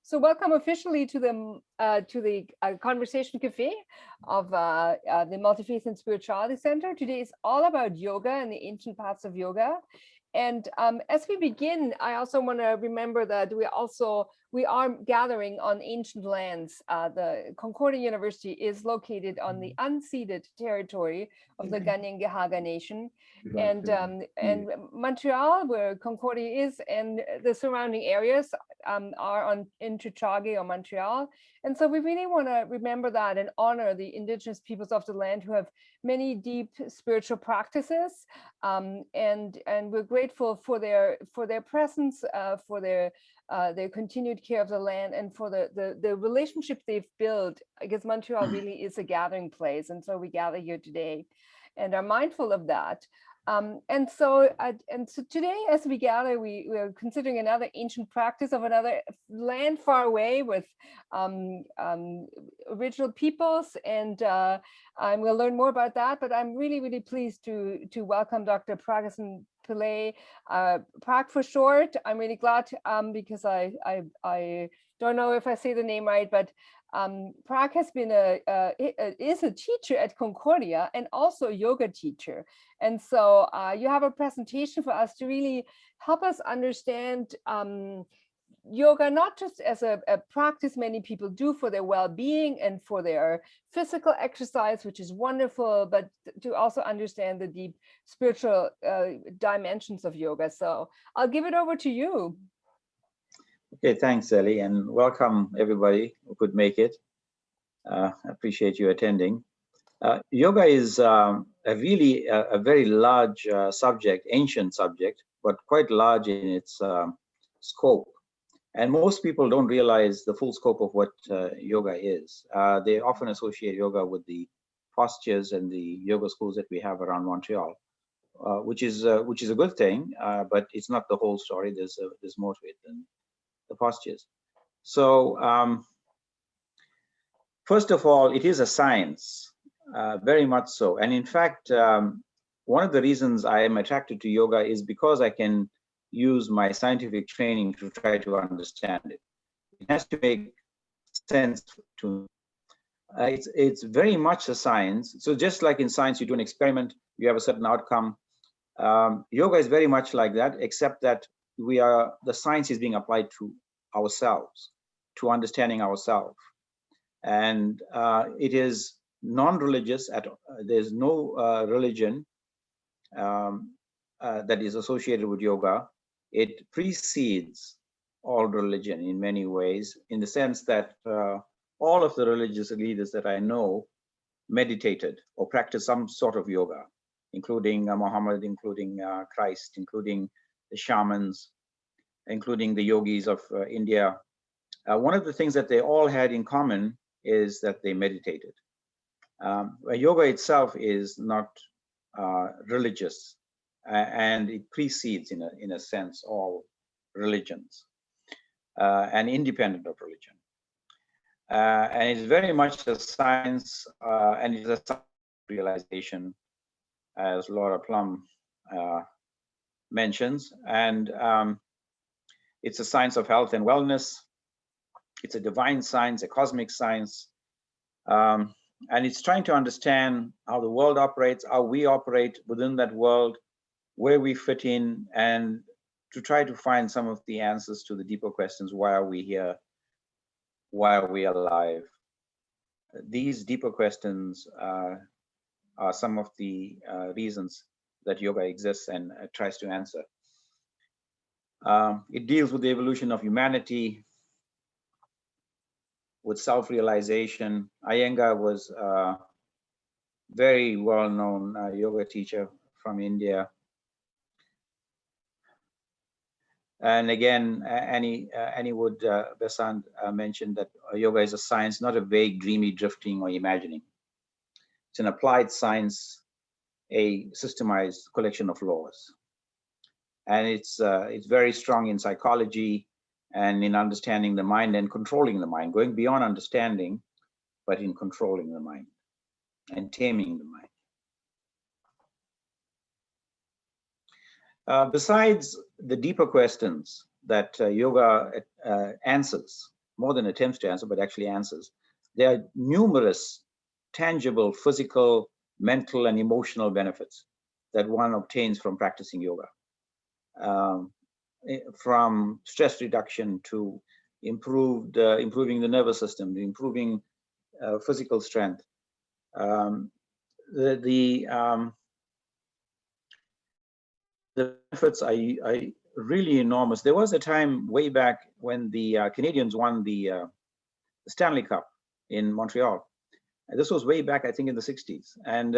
So welcome officially to the Conversation Café of the Multi-Faith and Spirituality Center. Today is all about yoga and the ancient paths of yoga. And as we begin, I also want to remember that we are gathering on ancient lands. The Concordia University is located on the unceded territory of the Kanien'kehá:ka Nation, and Montreal, where Concordia is, and the surrounding areas are in Prag or Montreal. And so we really want to remember that and honor the indigenous peoples of the land who have many deep spiritual practices, and we're grateful for their presence, for their continued care of the land, and for the relationship they've built. I guess Montreal really is a gathering place, and so we gather here today and are mindful of that. And so today, as we gather, we are considering another ancient practice of another land far away with original peoples, and we'll learn more about that. But I'm really, really pleased to welcome Dr. Pragasen Pillay, Prag for short. I'm really glad because I don't know if I say the name right, but Prag has been is a teacher at Concordia and also a yoga teacher. And so you have a presentation for us to really help us understand yoga, not just as a practice many people do for their well-being and for their physical exercise, which is wonderful, but to also understand the deep spiritual dimensions of yoga. So I'll give it over to you. Okay, thanks, Ellie, and welcome everybody who could make it. I appreciate you attending. Yoga is a very large subject, ancient subject, but quite large in its scope. And most people don't realize the full scope of what yoga is. They often associate yoga with the postures and the yoga schools that we have around Montreal, which is a good thing, but it's not the whole story. There's more to it than the postures. So first of all, it is a science, very much so. And in fact, one of the reasons I am attracted to yoga is because I can use my scientific training to try to understand it. It has to make sense to me. It's very much a science. So just like in science, you do an experiment, you have a certain outcome. Yoga is very much like that, except that the science is being applied to ourselves, to understanding ourselves. And it is non-religious at all. There's no religion that is associated with yoga. It precedes all religion in many ways, in the sense that all of the religious leaders that I know meditated or practiced some sort of yoga, including Muhammad, including Christ, including the shamans, including the yogis of India. One of the things that they all had in common is that they meditated. Yoga itself is not religious, and it precedes, in a sense, all religions, and independent of religion. And it's very much a science, and it's a science of realization, as Laura Plum mentions. And it's a science of health and wellness. It's a divine science, a cosmic science. And it's trying to understand how the world operates, how we operate within that world, where we fit in, and to try to find some of the answers to the deeper questions. Why are we here? Why are we alive? These deeper questions are some of the reasons that yoga exists and tries to answer. It deals with the evolution of humanity, with self-realization. Iyengar was a very well-known yoga teacher from India. And again, Annie Wood Besant mentioned that yoga is a science, not a vague, dreamy, drifting, or imagining. It's an applied science, a systemized collection of laws. And it's very strong in psychology and in understanding the mind and controlling the mind, going beyond understanding, but in controlling the mind and taming the mind. Besides the deeper questions that yoga answers, more than attempts to answer, but actually answers. There are numerous tangible physical, mental, and emotional benefits that one obtains from practicing yoga. From stress reduction to improving the nervous system, improving physical strength. The benefits are really enormous. There was a time way back when the Canadians won the Stanley Cup in Montreal. And this was way back, I think, in the 60s. And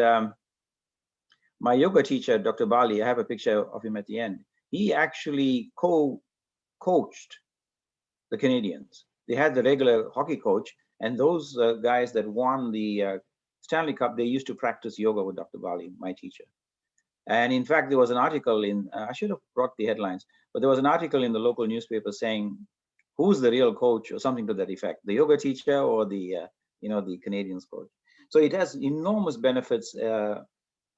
my yoga teacher, Dr. Bali, I have a picture of him at the end. He actually coached the Canadians. They had the regular hockey coach, and those guys that won the Stanley Cup, they used to practice yoga with Dr. Bali, my teacher. And in fact, there was an article in, I should have brought the headlines, but there was an article in the local newspaper saying, who's the real coach, or something to that effect, the yoga teacher or the, the Canadians coach. So it has enormous benefits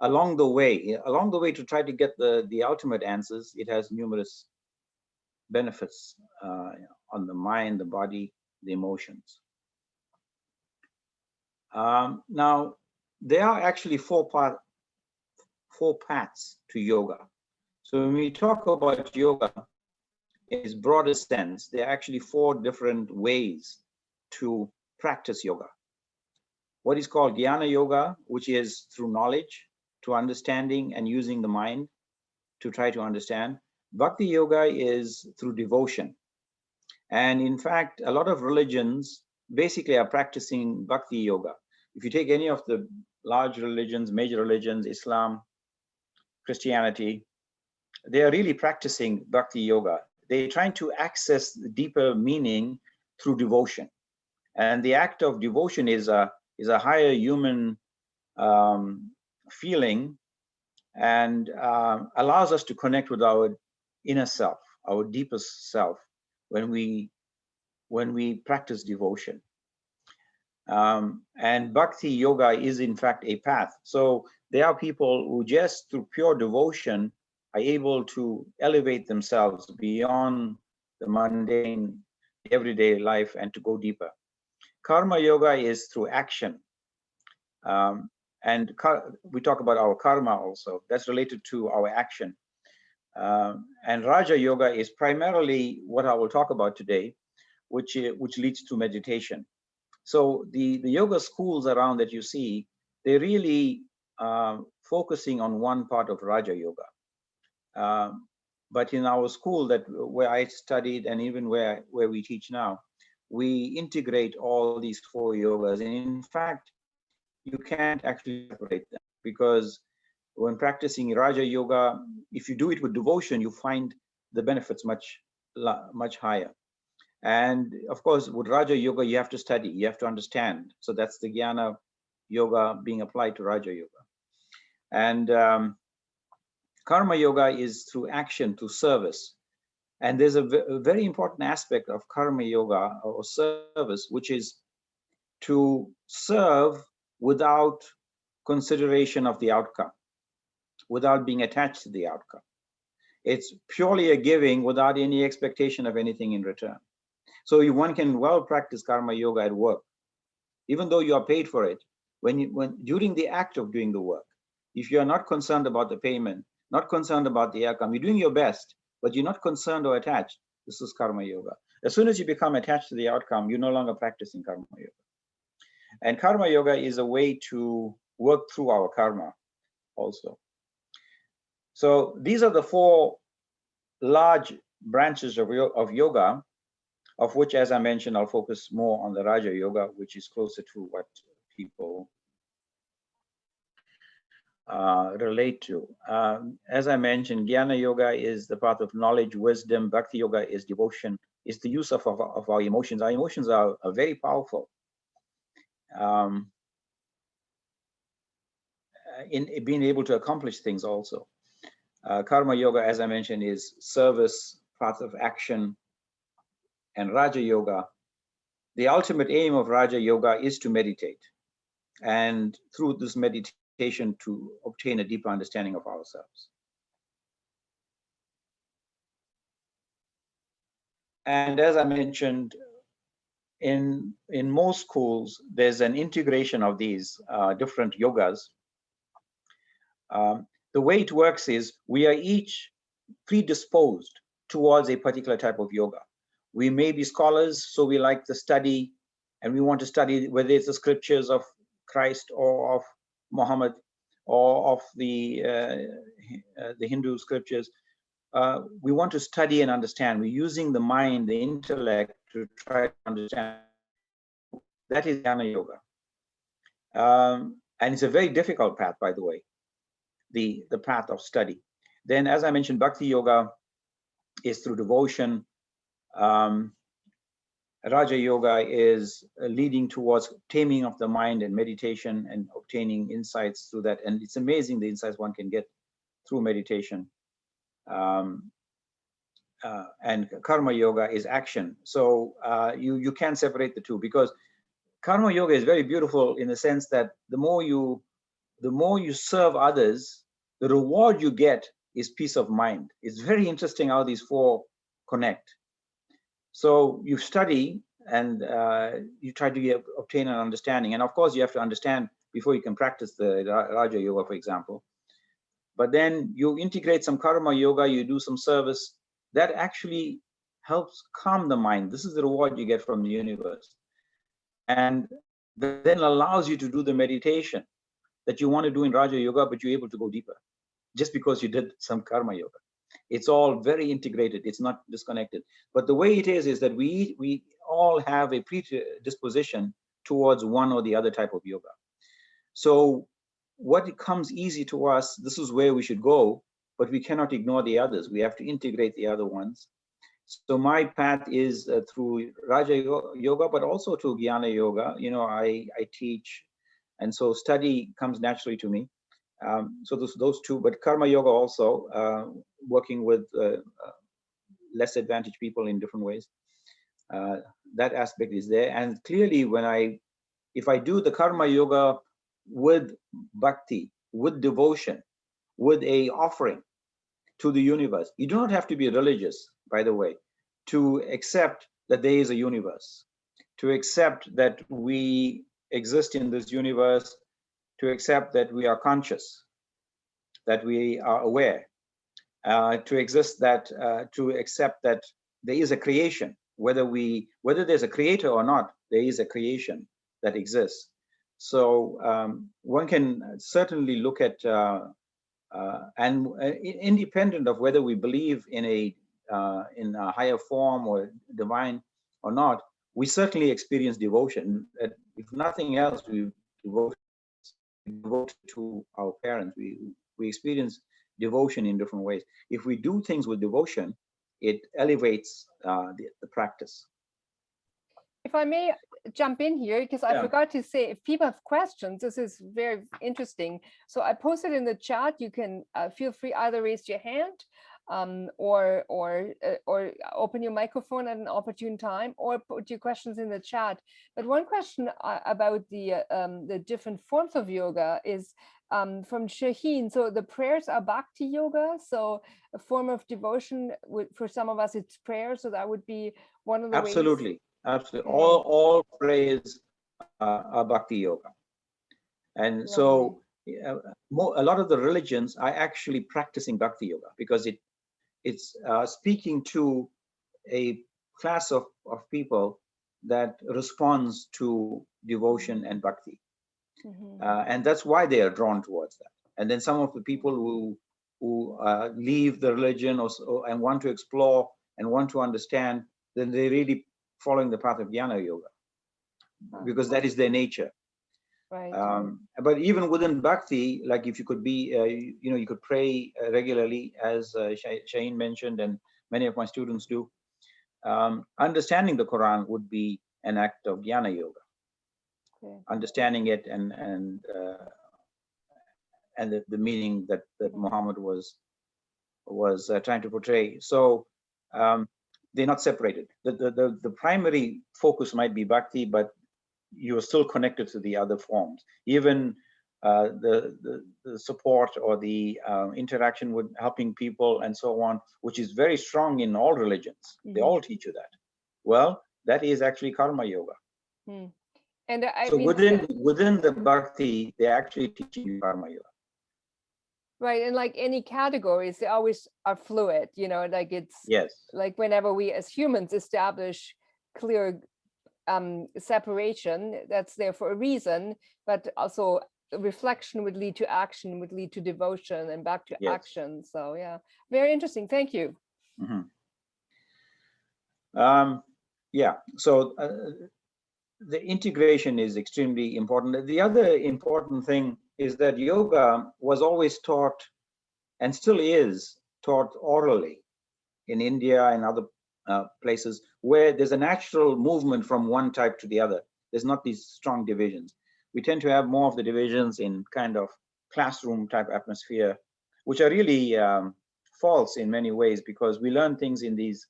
along the way to try to get the ultimate answers. It has numerous benefits on the mind, the body, the emotions. Now, there are actually four paths to yoga. So when we talk about yoga in its broadest sense, there are actually four different ways to practice yoga. What is called jnana yoga, which is through knowledge, to understanding and using the mind to try to understand. Bhakti yoga is through devotion. And in fact, a lot of religions basically are practicing bhakti yoga. If you take any of the large religions, major religions, Islam, Christianity, they are really practicing bhakti yoga. They're trying to access the deeper meaning through devotion. And the act of devotion is a higher human feeling, and allows us to connect with our inner self, our deepest self, when we practice devotion. And bhakti yoga is in fact a path. So there are people who just through pure devotion are able to elevate themselves beyond the mundane everyday life and to go deeper. Karma yoga is through action. And we talk about our karma also. That's related to our action. And Raja yoga is primarily what I will talk about today, which leads to meditation. So the yoga schools around that you see, they're really focusing on one part of Raja yoga. But in our school where I studied, and even where we teach now, we integrate all these four yogas. And in fact, you can't actually separate them, because when practicing Raja yoga, if you do it with devotion, you find the benefits much higher. And of course, with Raja yoga, you have to study, you have to understand. So that's the jnana yoga being applied to Raja yoga. And karma yoga is through action, through service. And there's a very important aspect of karma yoga or service, which is to serve without consideration of the outcome, without being attached to the outcome. It's purely a giving without any expectation of anything in return. So one can well practice karma yoga at work, even though you are paid for it. When during the act of doing the work, if you are not concerned about the payment, not concerned about the outcome, you're doing your best, but you're not concerned or attached, this is karma yoga. As soon as you become attached to the outcome, you're no longer practicing karma yoga. And karma yoga is a way to work through our karma also. So these are the four large branches of yoga, of which, as I mentioned, I'll focus more on the Raja yoga, which is closer to what people relate to. As I mentioned, jnana yoga is the path of knowledge, wisdom. Bhakti yoga is devotion, is the use of our emotions. Our emotions are very powerful in being able to accomplish things also. Karma yoga, as I mentioned, is service, path of action. And Raja yoga, the ultimate aim of Raja yoga is to meditate, and through this meditation to obtain a deeper understanding of ourselves. And as I mentioned, in most schools, there's an integration of these different yogas. The way it works is we are each predisposed towards a particular type of yoga. We may be scholars, so we like to study, and we want to study whether it's the scriptures of Christ or of Muhammad or of the Hindu scriptures. We want to study and understand. We're using the mind, the intellect to try to understand. That is Jnana Yoga. And it's a very difficult path, by the way, the path of study. Then, as I mentioned, Bhakti Yoga is through devotion. Raja Yoga is leading towards taming of the mind and meditation and obtaining insights through that. And it's amazing the insights one can get through meditation. And Karma Yoga is action. So you can't separate the two, because Karma Yoga is very beautiful in the sense that the more you serve others, the reward you get is peace of mind. It's very interesting how these four connect. So you study and you try to obtain an understanding. And of course, you have to understand before you can practice the Raja Yoga, for example. But then you integrate some Karma Yoga, you do some service. That actually helps calm the mind. This is the reward you get from the universe. And that then allows you to do the meditation that you want to do in Raja Yoga, but you're able to go deeper just because you did some Karma Yoga. It's all very integrated. It's not disconnected. But the way it is that we all have a predisposition towards one or the other type of yoga. So what comes easy to us, this is where we should go, but we cannot ignore the others. We have to integrate the other ones. So my path is through Raja Yoga, but also to Jnana Yoga. You know, I teach, and so study comes naturally to me. So those two, but Karma Yoga also, working with less advantaged people in different ways. That aspect is there. And clearly if I do the Karma Yoga with bhakti, with devotion, with a offering to the universe, you do not have to be religious, by the way, to accept that there is a universe, to accept that we exist in this universe, to accept that we are conscious, that we are aware, to accept that there is a creation, whether there's a creator or not, there is a creation that exists. So one can certainly look at and independent of whether we believe in a higher form or divine or not, we certainly experience devotion. If nothing else, we devote to our parents. We experience devotion in different ways. If we do things with devotion, it elevates the practice. If I may jump in here, because I forgot to say, if people have questions, this is very interesting. So I posted in the chat. You can feel free, either raise your hand or open your microphone at an opportune time, or put your questions in the chat. But one question about the different forms of yoga is from Shaheen. So the prayers are Bhakti Yoga. So a form of devotion, for some of us, it's prayer. So that would be one of the ways. Absolutely. Absolutely. All prayers are Bhakti Yoga. And so a lot of the religions are actually practicing Bhakti Yoga, because it's speaking to a class of people that responds to devotion and bhakti. And that's why they are drawn towards that. And then some of the people who leave the religion and want to explore and want to understand, then they really following the path of Jnana Yoga, because that is their nature. Right. But even within bhakti, like if you could be, you could pray regularly, as Shaheen mentioned, and many of my students do. Understanding the Quran would be an act of Jnana Yoga. Okay. Understanding it and the meaning that Muhammad was trying to portray. So they're not separated. The primary focus might be bhakti, but you are still connected to the other forms. Even the support or the interaction with helping people and so on, which is very strong in all religions. They all teach you that. Well, that is actually karma yoga. Hmm. And I So mean, within the bhakti, they're actually teaching you karma yoga. right, and like any categories, they always are fluid, you know, like it's Yes. like whenever we as humans establish clear separation, that's there for a reason, but also reflection would lead to action, would lead to devotion and back to Yes. action. So yeah, very interesting. Thank you. Mm-hmm. Yeah, so the integration is extremely important. The other important thing is that yoga was always taught and still is taught orally in India and other places where there's a natural movement from one type to the other. There's not these strong divisions. We tend to have more of the divisions in kind of classroom type atmosphere, which are really false in many ways, because we learn things in these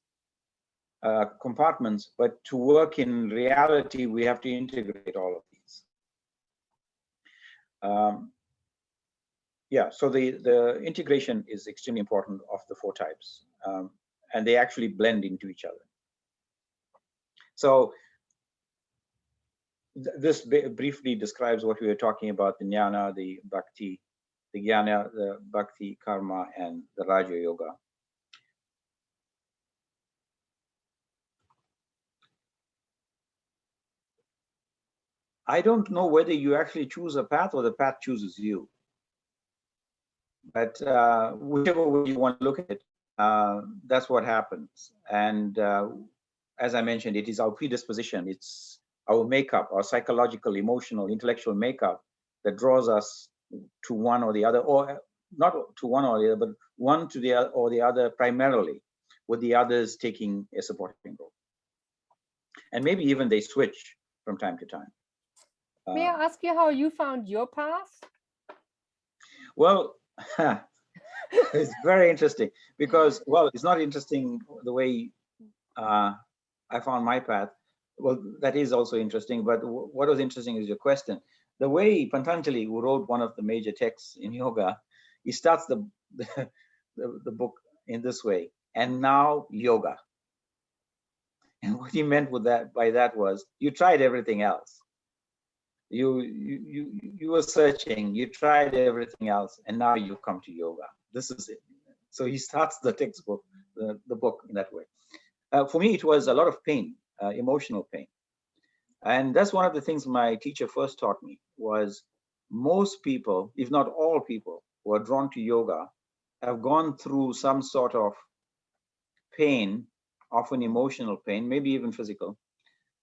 compartments, but to work in reality, we have to integrate all of these. Yeah, so the integration is extremely important of the four types, and they actually blend into each other. So this briefly describes what we were talking about: the jnana, the bhakti, the jnana, the bhakti, karma, and the Raja Yoga. I don't know whether you actually choose a path or the path chooses you. But whichever way you want to look at it, that's what happens. And as I mentioned, it is our predisposition. It's our makeup, our psychological, emotional, intellectual makeup that draws us to one or the other, or not to one or the other, but one to the other or the other primarily, with the others taking a supporting role. And maybe even they switch from time to time. May I ask you how you found your path? Well, it's very interesting because, well, it's not interesting the way I found my path. Well, that is also interesting, but what was interesting is your question. The way Patanjali, who wrote one of the major texts in yoga, he starts the book in this way: and now yoga. And what he meant with that, by that, was you tried everything else. You were searching, you tried everything else, and now you've come to yoga. This is it. So he starts the textbook, the book, in that way. For me, it was a lot of pain, emotional pain. And that's one of the things my teacher first taught me, was most people, if not all people, who are drawn to yoga have gone through some sort of pain, often emotional pain, maybe even physical.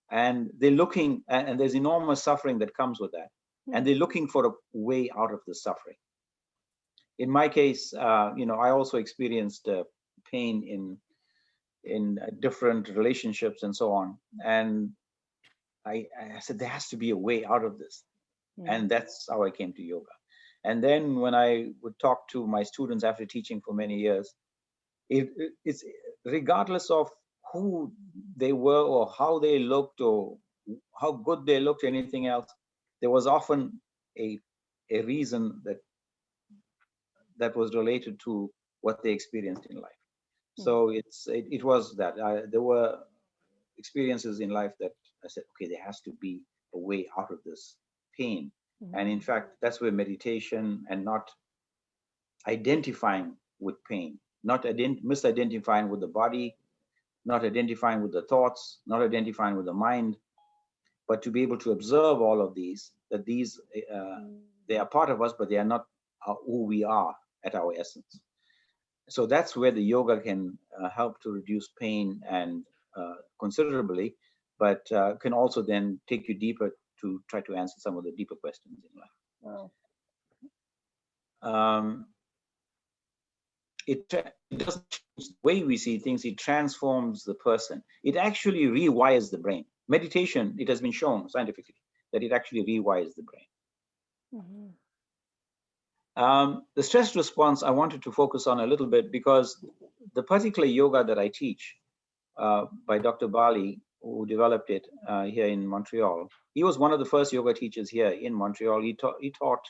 And they're looking, and there's enormous suffering that comes with that. And they're looking for a way out of the suffering. In my case, I also experienced pain in different relationships and so on. And I said, there has to be a way out of this. And that's how I came to yoga. And then when I would talk to my students after teaching for many years, it's regardless of who they were or how they looked or how good they looked or anything else, there was often a reason that was related to what they experienced in life. So it was that there were experiences in life that I said, okay, there has to be a way out of this pain. And in fact, that's where meditation and not identifying with pain, not misidentifying with the body, not identifying with the thoughts, not identifying with the mind, but to be able to observe all of these, that these, they are part of us, but they are not who we are at our essence. So that's where the yoga can help to reduce pain and considerably, but can also then take you deeper to try to answer some of the deeper questions in life. Wow. It doesn't change the way we see things, it transforms the person. It actually rewires the brain. Meditation, it has been shown scientifically that it actually rewires the brain. The stress response I wanted to focus on a little bit, because the particular yoga that I teach by Dr. Bali, who developed it here in Montreal, he was one of the first yoga teachers here in Montreal. He taught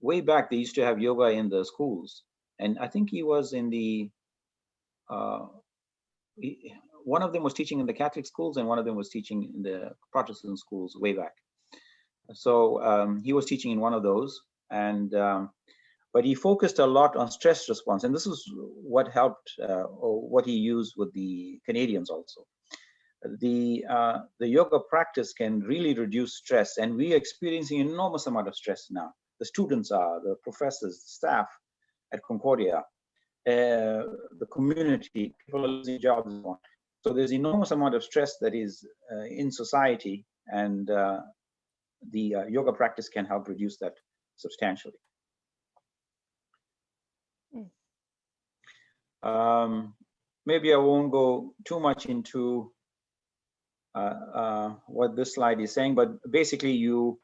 way back, they used to have yoga in the schools. And I think he was in the, one of them was teaching in the Catholic schools and one of them was teaching in the Protestant schools way back. So he was teaching in one of those, and but he focused a lot on stress response, and this is what helped, or what he used with the Canadians also. The yoga practice can really reduce stress, and we are experiencing an enormous amount of stress now. The students are, the professors, the staff at Concordia, the community, people are losing jobs and so on. So there's enormous amount of stress that is in society, and the yoga practice can help reduce that substantially. Maybe I won't go too much into what this slide is saying, but basically you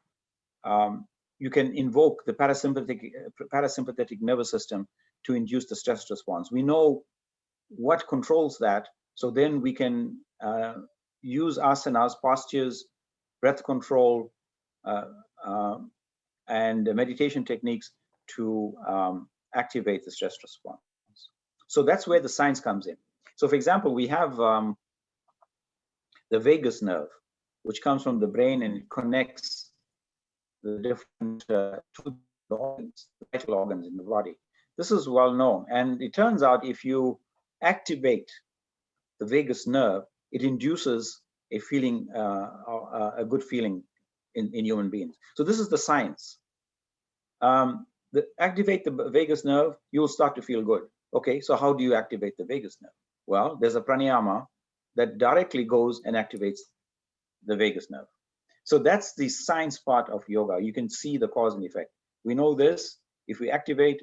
can invoke the parasympathetic nervous system to induce the stress response. We know what controls that, so then we can use asanas, postures, breath control, and meditation techniques to activate the stress response. So that's where the science comes in. So for example, we have the vagus nerve, which comes from the brain and it connects the different organs, the vital organs in the body. This is well known, and it turns out if you activate the vagus nerve, it induces a feeling, a good feeling in human beings. So this is the science. Activate the vagus nerve, you will start to feel good. Okay, so how do you activate the vagus nerve? Well, there's a pranayama that directly goes and activates the vagus nerve. So that's the science part of yoga. You can see the cause and effect. We know this. If we activate,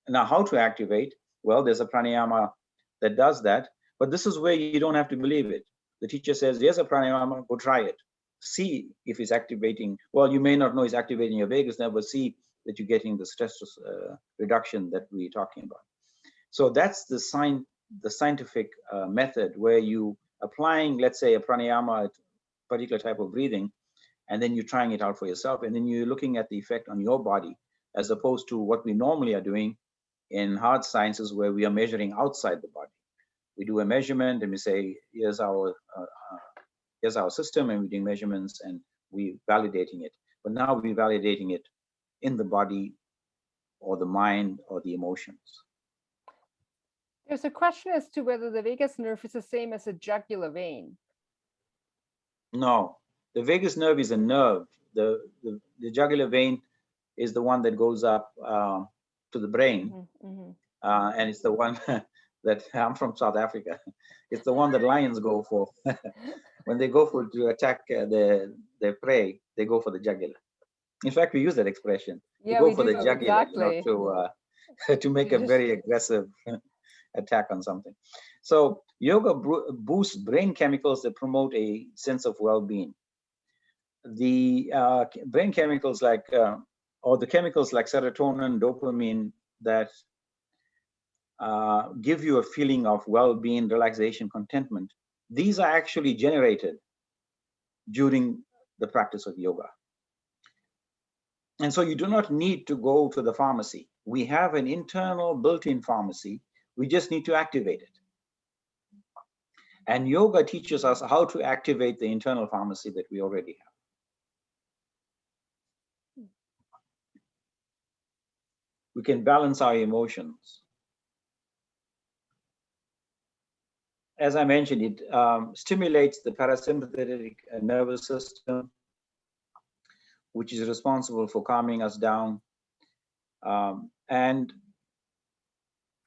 now how to activate? Well, there's a pranayama that does that, but this is where you don't have to believe it. The teacher says, here's a pranayama, go try it. See if it's activating. Well, you may not know it's activating your vagus nerve, but see that you're getting the stress reduction that we're talking about. So that's the scientific method where you applying, let's say, a pranayama, a particular type of breathing, and then you're trying it out for yourself, and then you're looking at the effect on your body, as opposed to what we normally are doing in hard sciences where we are measuring outside the body. We do a measurement and we say, here's our system, and we're doing measurements and we're validating it. But now we're validating it in the body or the mind or the emotions. There's a question as to whether the vagus nerve is the same as a jugular vein. No, the vagus nerve is a nerve. The jugular vein is the one that goes up to the brain, and it's the one that I'm from South Africa. It's the one that lions go for. When they go to attack their prey, they go for the jugular. In fact, we use that expression. Yeah, we go for the jugular, exactly. To make a very aggressive attack on something. So yoga boosts brain chemicals that promote a sense of well-being. The brain chemicals like, or the chemicals like serotonin, dopamine, that give you a feeling of well-being, relaxation, contentment. These are actually generated during the practice of yoga. And so you do not need to go to the pharmacy. We have an internal built-in pharmacy. We just need to activate it. And yoga teaches us how to activate the internal pharmacy that we already have. We can balance our emotions. As I mentioned, it stimulates the parasympathetic nervous system, which is responsible for calming us down. And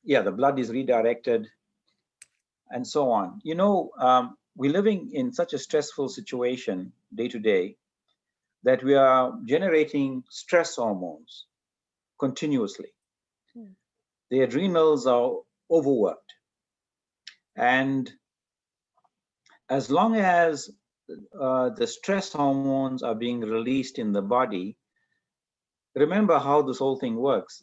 yeah, the blood is redirected and so on. You know, we're living in such a stressful situation day to day that we are generating stress hormones continuously. The adrenals are overworked. And as long as the stress hormones are being released in the body, remember how this whole thing works.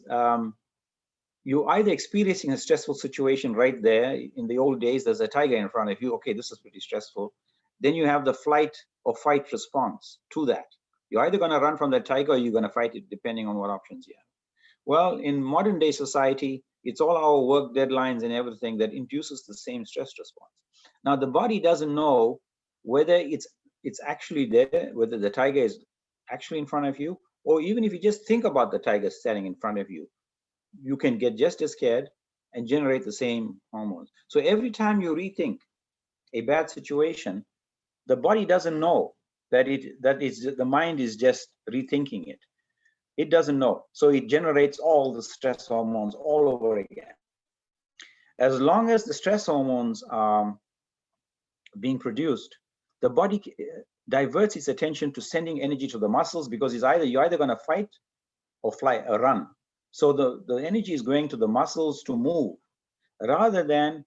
You're either experiencing a stressful situation right there. In the old days, there's a tiger in front of you. Okay, this is pretty stressful. Then you have the flight or fight response to that. You're either going to run from that tiger or you're going to fight it, depending on what options you have. Well, in modern day society, it's all our work deadlines and everything that induces the same stress response. Now the body doesn't know whether it's actually there, whether the tiger is actually in front of you, or even if you just think about the tiger standing in front of you, you can get just as scared and generate the same hormones. So every time you rethink a bad situation, the body doesn't know that the mind is just rethinking it. It doesn't know. So it generates all the stress hormones all over again. As long as the stress hormones are being produced, the body diverts its attention to sending energy to the muscles, because you're either going to fight or fly or run. So the energy is going to the muscles to move, rather than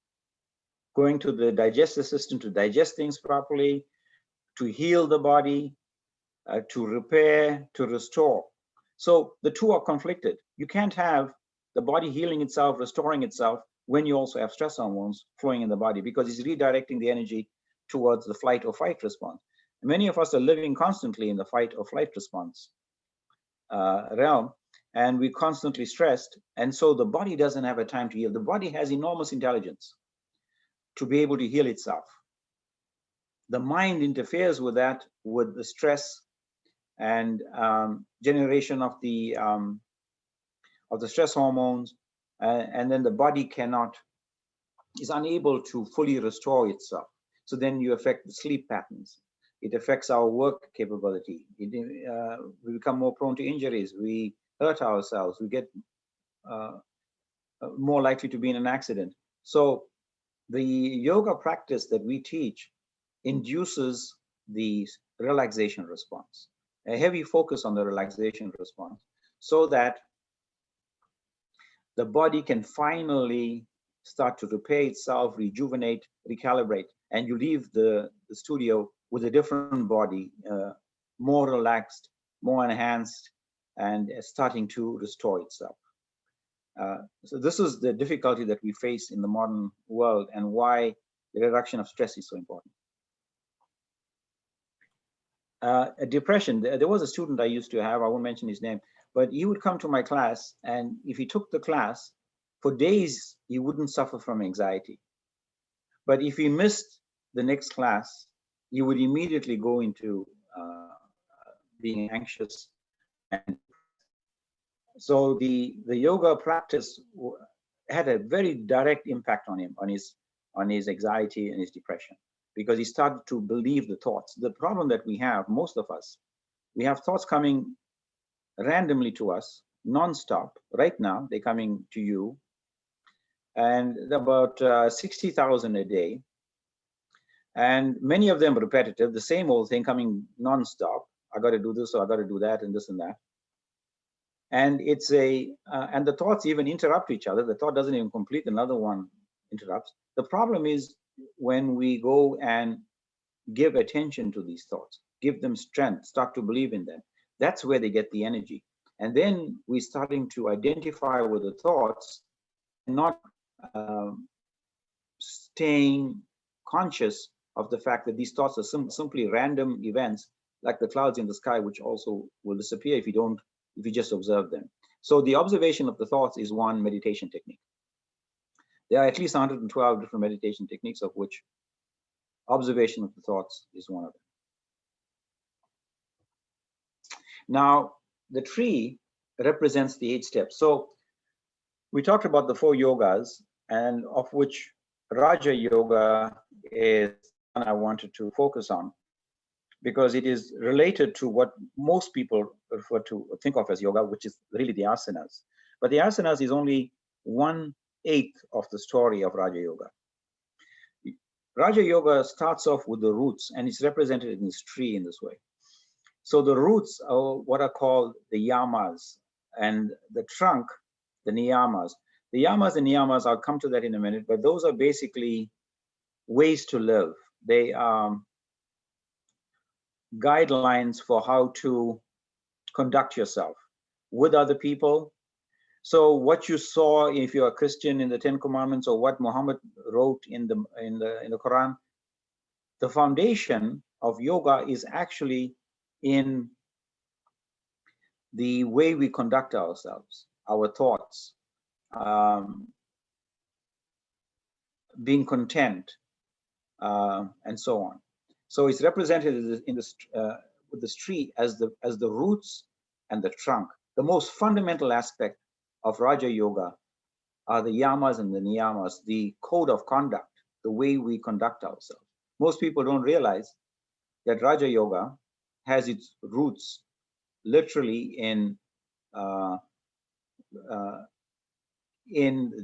going to the digestive system to digest things properly, to heal the body, to repair, to restore. So the two are conflicted. You can't have the body healing itself, restoring itself, when you also have stress hormones flowing in the body, because it's redirecting the energy towards the flight or fight response. Many of us are living constantly in the fight or flight response realm, and we're constantly stressed. And so the body doesn't have a time to heal. The body has enormous intelligence to be able to heal itself. The mind interferes with that, with the stress and generation of the stress hormones, and then the body is unable to fully restore itself. So then you affect the sleep patterns. It affects our work capability. We become more prone to injuries. We hurt ourselves. We get more likely to be in an accident. So the yoga practice that we teach induces the relaxation response, a heavy focus on the relaxation response, so that the body can finally start to repair itself, rejuvenate, recalibrate, and you leave the studio with a different body, more relaxed, more enhanced, and starting to restore itself. So this is the difficulty that we face in the modern world, and why the reduction of stress is so important. Depression. There was a student I used to have, I won't mention his name, but he would come to my class, and if he took the class, for days, he wouldn't suffer from anxiety. But if he missed the next class, he would immediately go into being anxious. And so the yoga practice had a very direct impact on him, on his anxiety and his depression, because he started to believe the thoughts. The problem that we have, most of us, we have thoughts coming randomly to us, non-stop. Right now, they're coming to you, and about 60,000 a day, and many of them repetitive, the same old thing coming non-stop. I got to do this, or I got to do that, and this and that. And it's and the thoughts even interrupt each other. The thought doesn't even complete, another one interrupts. The problem is when we go and give attention to these thoughts, give them strength, start to believe in them. That's where they get the energy. And then we're starting to identify with the thoughts, not staying conscious of the fact that these thoughts are simply random events, like the clouds in the sky, which also will disappear if you just observe them. So the observation of the thoughts is one meditation technique. There are at least 112 different meditation techniques, of which observation of the thoughts is one of them. Now, the tree represents the 8 steps. So we talked about the 4 yogas, and of which Raja Yoga is one I wanted to focus on, because it is related to what most people refer to, think of as yoga, which is really the asanas. But the asanas is only 1/8 of the story of Raja Yoga. Raja Yoga starts off with the roots, and it's represented in this tree in this way. So the roots are what are called the yamas, and the trunk, the niyamas. The yamas and niyamas, I'll come to that in a minute, but those are basically ways to live. They are guidelines for how to conduct yourself with other people. So what you saw, if you're a Christian, in the 10 Commandments, or what Muhammad wrote in the Quran, the foundation of yoga is actually in the way we conduct ourselves, our thoughts, being content, and so on. So it's represented in this with this tree as the roots and the trunk. The most fundamental aspect of Raja Yoga are the yamas and the niyamas, the code of conduct, the way we conduct ourselves. Most people don't realize that Raja Yoga has its roots literally in the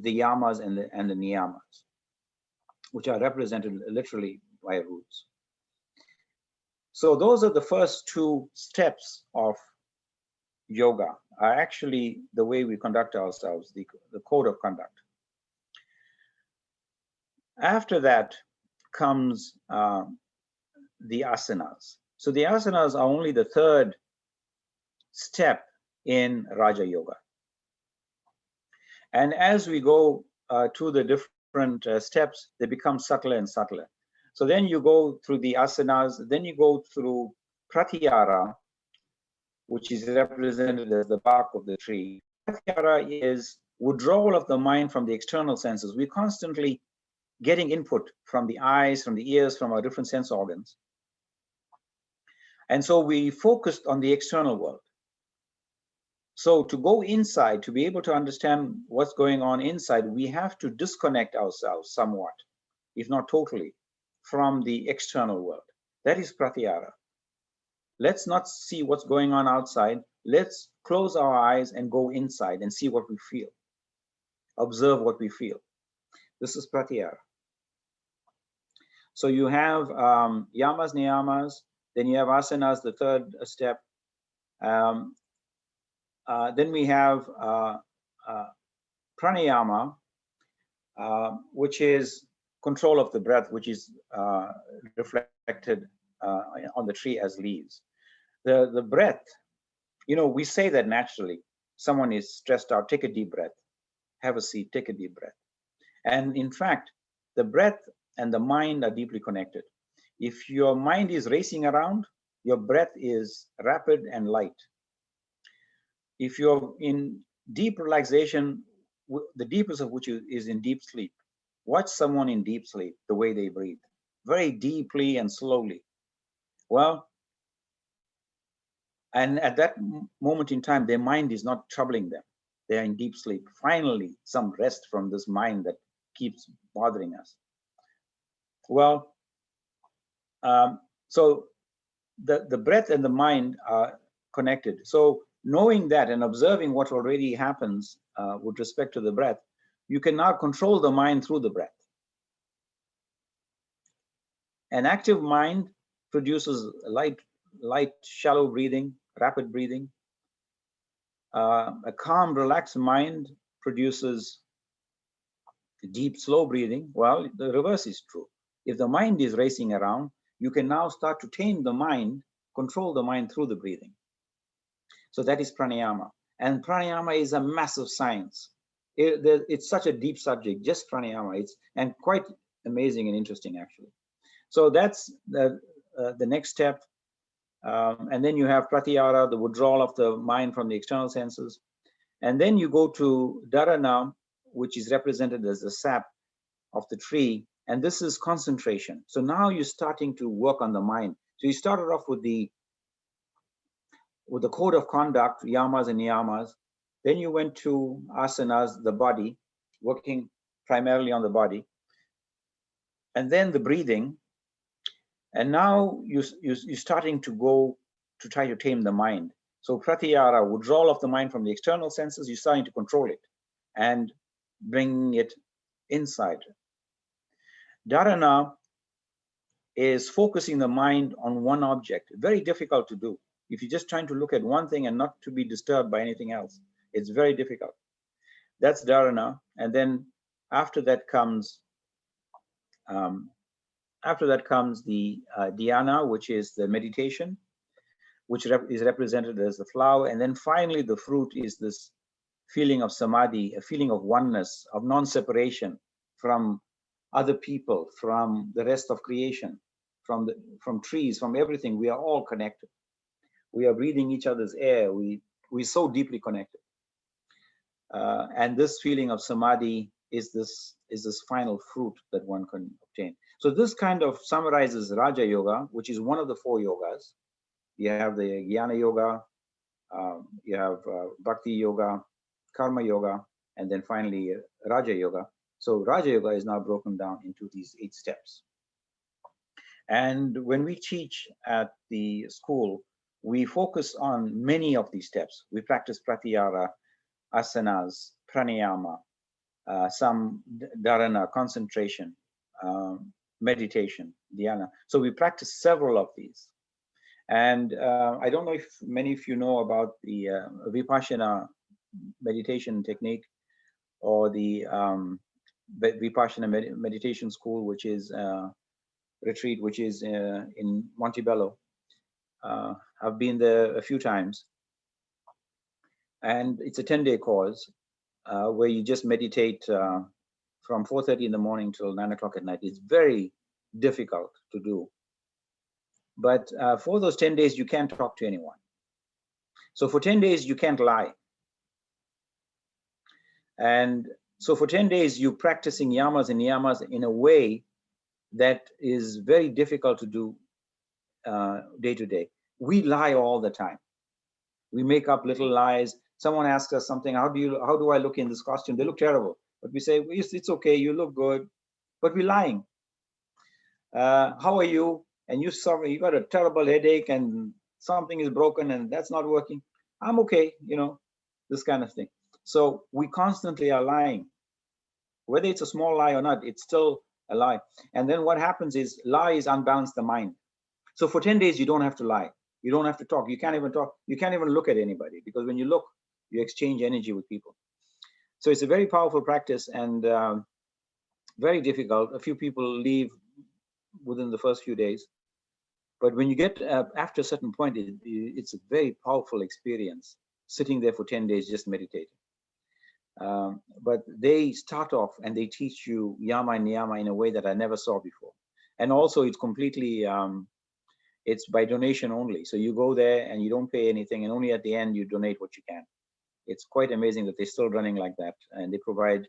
yamas and the niyamas, which are represented literally by roots. So those are the first two steps of yoga, are actually the way we conduct ourselves, the code of conduct. After that comes the asanas. So the asanas are only the third step in Raja Yoga. And as we go to the different steps, they become subtler and subtler. So then you go through the asanas, then you go through pratyahara, which is represented as the bark of the tree. Pratyahara is withdrawal of the mind from the external senses. We're constantly getting input from the eyes, from the ears, from our different sense organs. And so we focused on the external world. So to go inside, to be able to understand what's going on inside, we have to disconnect ourselves somewhat, if not totally, from the external world. That is pratyahara. Let's not see what's going on outside. Let's close our eyes and go inside and see what we feel. Observe what we feel. This is pratyahara. So you have yamas, niyamas, then you have asanas, the third step. Then we have pranayama, which is control of the breath, which is reflected on the tree as leaves. The breath, you know, we say that naturally. Someone is stressed out, take a deep breath. Have a seat, take a deep breath. And in fact, the breath and the mind are deeply connected. If your mind is racing around, your breath is rapid and light. If you're in deep relaxation, the deepest of which is in deep sleep, watch someone in deep sleep, the way they breathe, very deeply and slowly. Well, and at that moment in time, their mind is not troubling them. They're in deep sleep. Finally, some rest from this mind that keeps bothering us. Well, so the breath and the mind are connected. So knowing that and observing what already happens with respect to the breath, you can now control the mind through the breath. An active mind produces light, shallow breathing, rapid breathing. A calm, relaxed mind produces deep, slow breathing. Well, the reverse is true. If the mind is racing around, you can now start to tame the mind, control the mind through the breathing. So that is pranayama. And pranayama is a massive science. It's such a deep subject, just pranayama. And quite amazing and interesting, actually. So that's the next step. And then you have pratyahara, the withdrawal of the mind from the external senses. And then you go to dharana, which is represented as the sap of the tree. And this is concentration. So now you're starting to work on the mind. So you started off with the code of conduct, yamas and niyamas. Then you went to asanas, the body, working primarily on the body. And then the breathing. And now you're starting to go to try to tame the mind. So pratyahara, withdrawal of the mind from the external senses, you're starting to control it and bring it inside. Dharana is focusing the mind on one object. Very difficult to do. If you're just trying to look at one thing and not to be disturbed by anything else, it's very difficult. That's dharana. And then after that comes the dhyana, which is the meditation, which is represented as the flower. And then finally, the fruit is this feeling of samadhi, a feeling of oneness, of non-separation from other people, from the rest of creation, from trees, from everything. We are all connected. We are breathing each other's air. We're so deeply connected. And this feeling of samadhi is this final fruit that one can obtain. So this kind of summarizes Raja Yoga, which is one of the 4 yogas. You have the Jnana Yoga, you have Bhakti Yoga, Karma Yoga, and then finally Raja Yoga. So Raja Yoga is now broken down into these 8 steps. And when we teach at the school, we focus on many of these steps. We practice pratyahara, asanas, pranayama, some dharana, concentration, meditation, dhyana. So we practice several of these. And I don't know if many of you know about the Vipassana meditation technique, or the Vipassana meditation school, which is retreat, which is in Montebello. I've been there a few times, and it's a 10-day course where you just meditate from 4:30 in the morning till 9 o'clock at night. It's very difficult to do, but for those 10 days you can't talk to anyone. So for 10 days you can't lie, and so for 10 days you're practicing yamas and niyamas in a way that is very difficult to do day to day. We lie all the time. We make up little lies. Someone asks us something, how do I look in this costume? They look terrible. But we say, well, it's okay, you look good. But we're lying. How are you? And you got a terrible headache and something is broken and that's not working. I'm okay, this kind of thing. So we constantly are lying. Whether it's a small lie or not, it's still a lie. And then what happens is lies unbalance the mind. So for 10 days, you don't have to lie. You don't have to talk. You can't even talk. You can't even look at anybody, because when you look, you exchange energy with people. So it's a very powerful practice and very difficult. A few people leave within the first few days. But when you get after a certain point, it's a very powerful experience, sitting there for 10 days just meditating. But they start off and they teach you yama and niyama in a way that I never saw before. And also it's completely, it's by donation only. So you go there and you don't pay anything, and only at the end you donate what you can. It's quite amazing that they're still running like that. And they provide,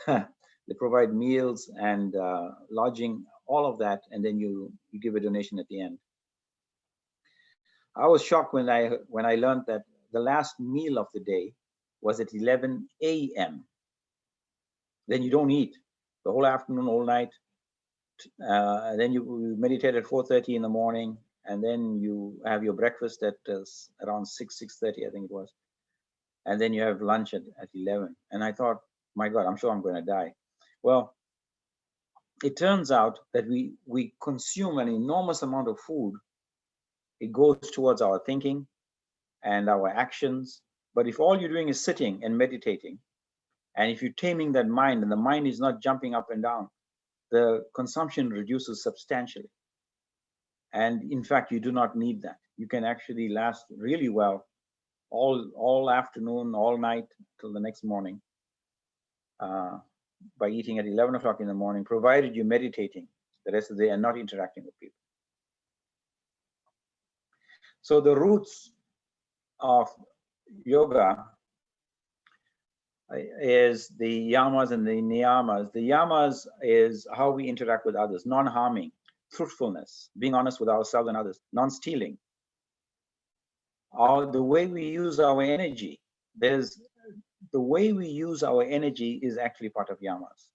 they provide meals and lodging, all of that. And then you give a donation at the end. I was shocked when I learned that the last meal of the day was at 11 a.m. Then you don't eat the whole afternoon, all night. Then you meditate at 4:30 in the morning, and then you have your breakfast at around 6:30, I think it was. And then you have lunch at 11. And I thought, my God, I'm sure I'm going to die. Well, it turns out that we consume an enormous amount of food. It goes towards our thinking and our actions. But if all you're doing is sitting and meditating, and if you're taming that mind, and the mind is not jumping up and down, the consumption reduces substantially. And in fact, you do not need that. You can actually last really well all afternoon, all night, till the next morning, by eating at 11 o'clock in the morning, provided you're meditating the rest of the day and not interacting with people. So the roots of yoga is the yamas and the niyamas. The yamas is how we interact with others: non-harming, truthfulness, being honest with ourselves and others, non-stealing. The way we use our energy, the way we use our energy is actually part of yamas.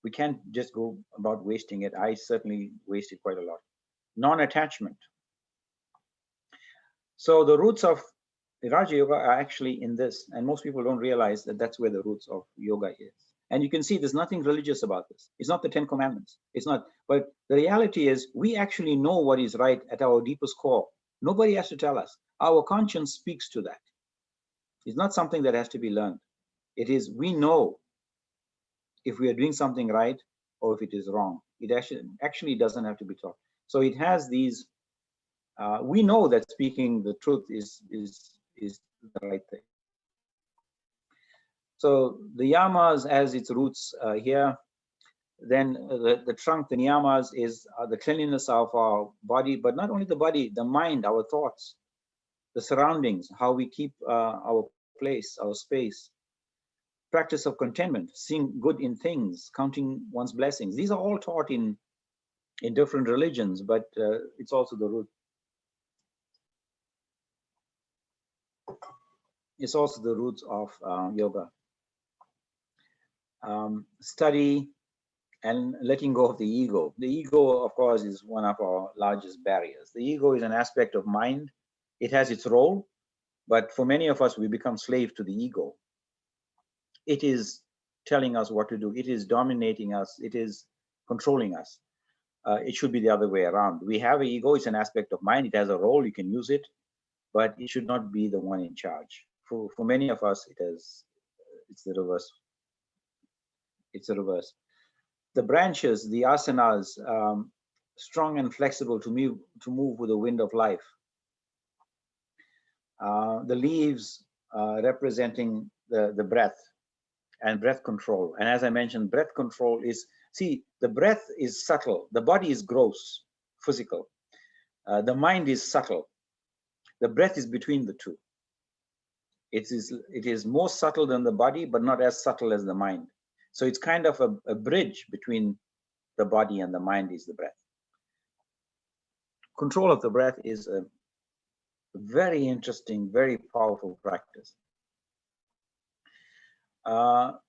We can't just go about wasting it. I certainly wasted quite a lot. Non-attachment. So the roots of Raja Yoga are actually in this, and most people don't realize that that's where the roots of yoga is. And you can see there's nothing religious about this. It's not the 10 commandments. It's not, but the reality is we actually know what is right at our deepest core. Nobody has to tell us. Our conscience speaks to that. It's not something that has to be learned. It is, we know if we are doing something right or if it is wrong. It actually doesn't have to be taught. So it has these, we know that speaking the truth is the right thing. So the yamas as its roots here. Then the trunk, the niyamas, is the cleanliness of our body, but not only the body, the mind, our thoughts, the surroundings, how we keep our place, our space. practice of contentment, seeing good in things, counting one's blessings. These are all taught in different religions, but it's also the root. It's also the roots of yoga. Study and letting go of the ego. The ego, of course, is one of our largest barriers. The ego is an aspect of mind. It has its role, but for many of us, we become slave to the ego. It is telling us what to do. It is dominating us. It is controlling us. It should be the other way around. We have an ego. It's an aspect of mind. It has a role. You can use it, but it should not be the one in charge. For many of us, it's the reverse. It's the reverse. The branches, the asanas, strong and flexible to move with the wind of life. The leaves representing the breath and breath control. And as I mentioned, breath control is, see, the breath is subtle. The body is gross, physical. The mind is subtle. The breath is between the two. It is more subtle than the body, but not as subtle as the mind. So it's kind of a bridge between the body and the mind is the breath. Control of the breath is a very interesting, very powerful practice. The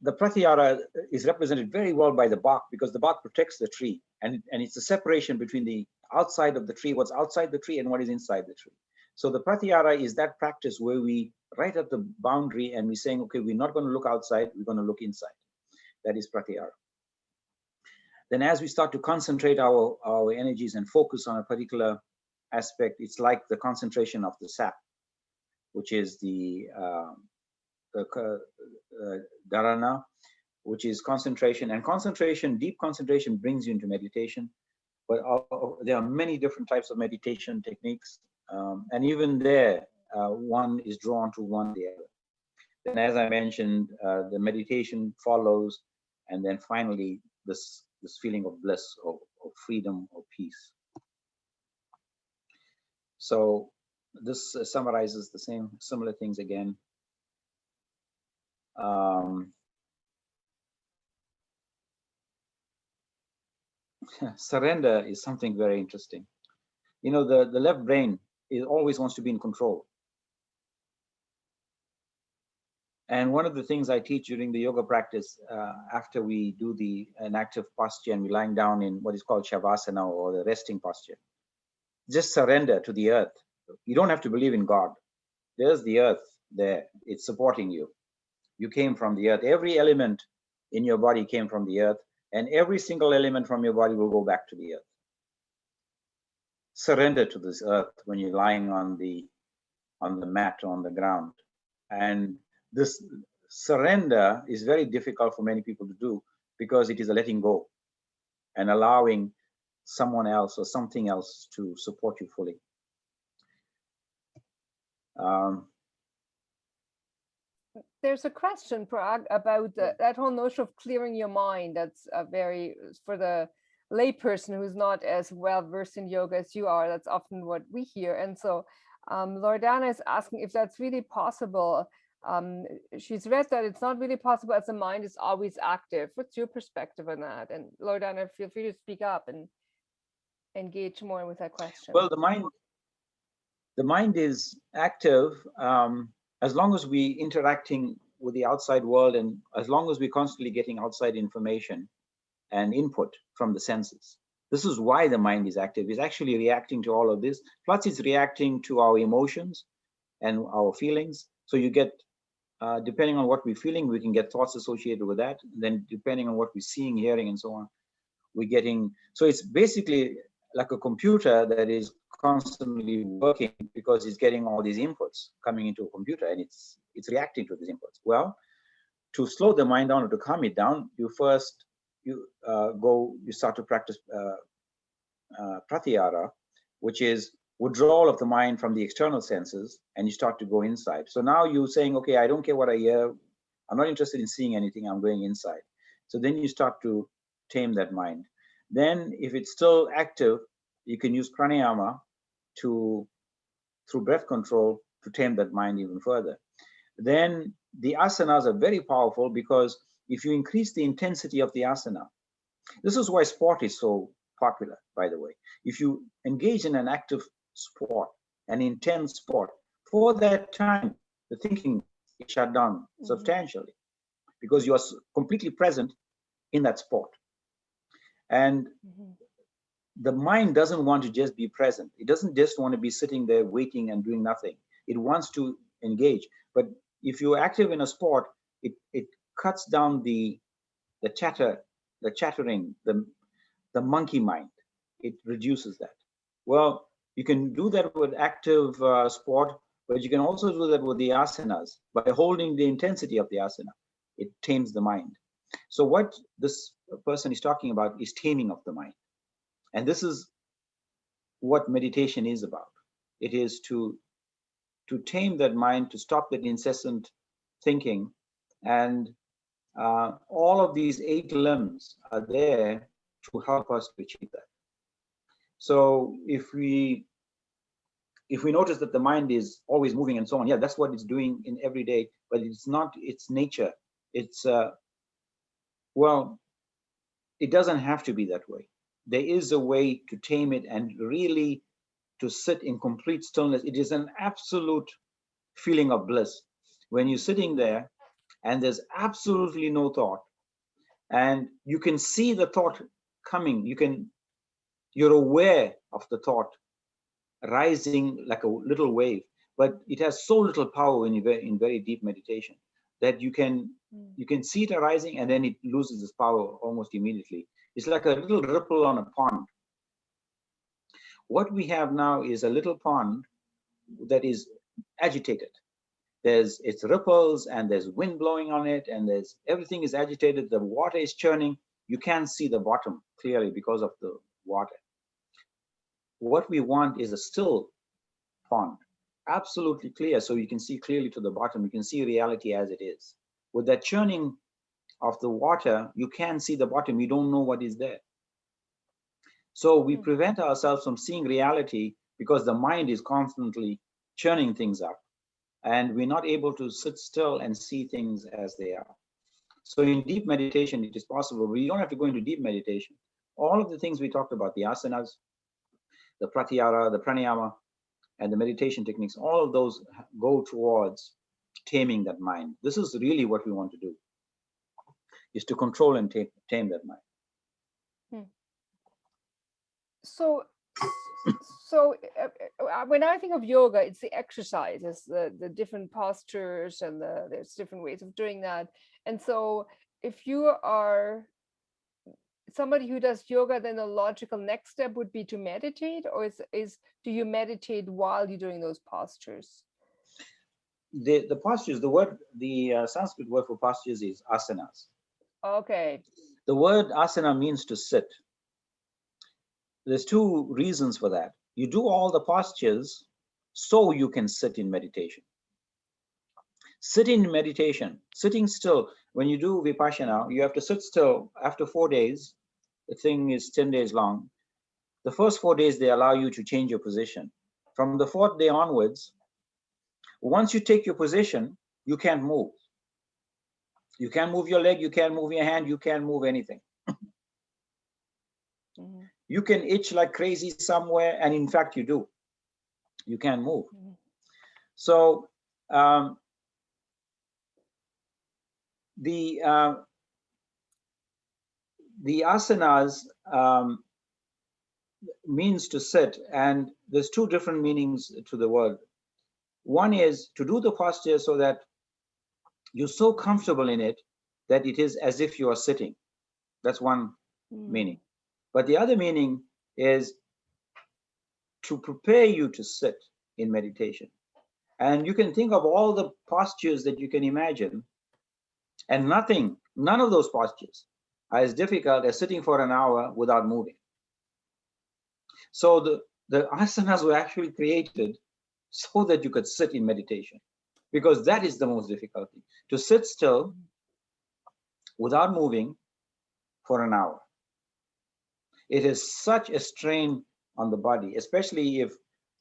pratyahara is represented very well by the bark, because the bark protects the tree, and it's a separation between the outside of the tree, what's outside the tree, and what is inside the tree. So the pratyahara is that practice where we right at the boundary and we're saying, okay, we're not going to look outside, we're going to look inside. That is pratyahara. Then as we start to concentrate our energies and focus on a particular aspect, it's like the concentration of the sap, which is the dharana, which is concentration. And concentration, deep concentration, brings you into meditation. But there are many different types of meditation techniques. And even there, one is drawn to one or the other. Then, as I mentioned, the meditation follows, and then finally, this feeling of bliss, or freedom, or peace. So this summarizes the similar things again. Surrender is something very interesting. You know, the left brain always wants to be in control. And one of the things I teach during the yoga practice, after we do an active posture and we're lying down in what is called shavasana, or the resting posture, just surrender to the earth. You don't have to believe in God. There's the earth there. It's supporting you. You came from the earth. Every element in your body came from the earth, and every single element from your body will go back to the earth. Surrender to this earth when you're lying on the mat, on the ground. And this surrender is very difficult for many people to do, because it is a letting go and allowing someone else or something else to support you fully. There's a question, Prag, about that whole notion of clearing your mind. That's very, for the layperson who's not as well versed in yoga as you are, that's often what we hear. And so Loredana is asking if that's really possible. She's read that it's not really possible as the mind is always active. What's your perspective on that? And Loredana, feel free to speak up and engage more with that question. Well, the mind is active as long as we interacting with the outside world, and as long as we're constantly getting outside information and input from the senses. This is why the mind is active. It's actually reacting to all of this. Plus, it's reacting to our emotions and our feelings. So you get, depending on what we're feeling, we can get thoughts associated with that. Then depending on what we're seeing, hearing, and so on, we're getting, so it's basically like a computer that is constantly working, because it's getting all these inputs coming into a computer, and it's reacting to these inputs. Well, to slow the mind down or to calm it down, you start to practice pratyahara, which is withdrawal of the mind from the external senses, and you start to go inside. So now you're saying, okay, I don't care what I hear. I'm not interested in seeing anything. I'm going inside. So then you start to tame that mind. Then if it's still active, you can use pranayama through breath control to tame that mind even further. Then the asanas are very powerful, because if you increase the intensity of the asana, this is why sport is so popular, by the way. If you engage in an active sport, an intense sport, for that time, the thinking is shut down substantially, because you are completely present in that sport. And the mind doesn't want to just be present. It doesn't just want to be sitting there waiting and doing nothing. It wants to engage. But if you're active in a sport, it cuts down the chattering, the monkey mind. It reduces that. Well, you can do that with active sport, but you can also do that with the asanas. By holding the intensity of the asana, it tames the mind. So what this person is talking about is taming of the mind. And this is what meditation is about. It is to tame that mind, to stop that incessant thinking. And all of these 8 limbs are there to help us to achieve that. So if we notice that the mind is always moving and so on, yeah, that's what it's doing in every day, but it's not its nature. It's well, it doesn't have to be that way. There is a way to tame it and really to sit in complete stillness. It is an absolute feeling of bliss when you're sitting there and there's absolutely no thought, and you can see the thought coming. You're aware of the thought rising like a little wave, but it has so little power when you're in very deep meditation that you can see it arising, and then it loses its power almost immediately. It's like a little ripple on a pond. What we have now is a little pond that is agitated. It's ripples, and there's wind blowing on it, and everything is agitated. The water is churning. You can't see the bottom clearly because of the water. What we want is a still pond, absolutely clear, so you can see clearly to the bottom. You can see reality as it is. With that churning of the water, you can't see the bottom. You don't know what is there. So we prevent ourselves from seeing reality because the mind is constantly churning things up, and we're not able to sit still and see things as they are. So in deep meditation, it is possible. We don't have to go into deep meditation. All of the things we talked about, the asanas, the pratyahara, the pranayama, and the meditation techniques, all of those go towards taming that mind. This is really what we want to do, is to control and tame that mind. So when I think of yoga, it's the exercise, it's the different postures, and there's different ways of doing that. And so if you are somebody who does yoga, then the logical next step would be to meditate, or do you meditate while you're doing those postures? The postures, the Sanskrit word for postures is asanas. Okay. The word asana means to sit. There's 2 reasons for that. You do all the postures so you can sit in meditation. Sitting in meditation, sitting still. When you do vipassana, you have to sit still. After 4 days, the thing is 10 days long. The first 4 days, they allow you to change your position. From the 4th day onwards, once you take your position, you can't move. You can't move your leg, you can't move your hand, you can't move anything. You can itch like crazy somewhere, and in fact you do. You can't move. So the asanas means to sit, and there's 2 different meanings to the word. One is to do the posture so that you're so comfortable in it that it is as if you are sitting. That's one meaning. But the other meaning is to prepare you to sit in meditation. And you can think of all the postures that you can imagine, and none of those postures are as difficult as sitting for an hour without moving. So the asanas were actually created so that you could sit in meditation, because that is the most difficult thing, to sit still without moving for an hour. It is such a strain on the body, especially if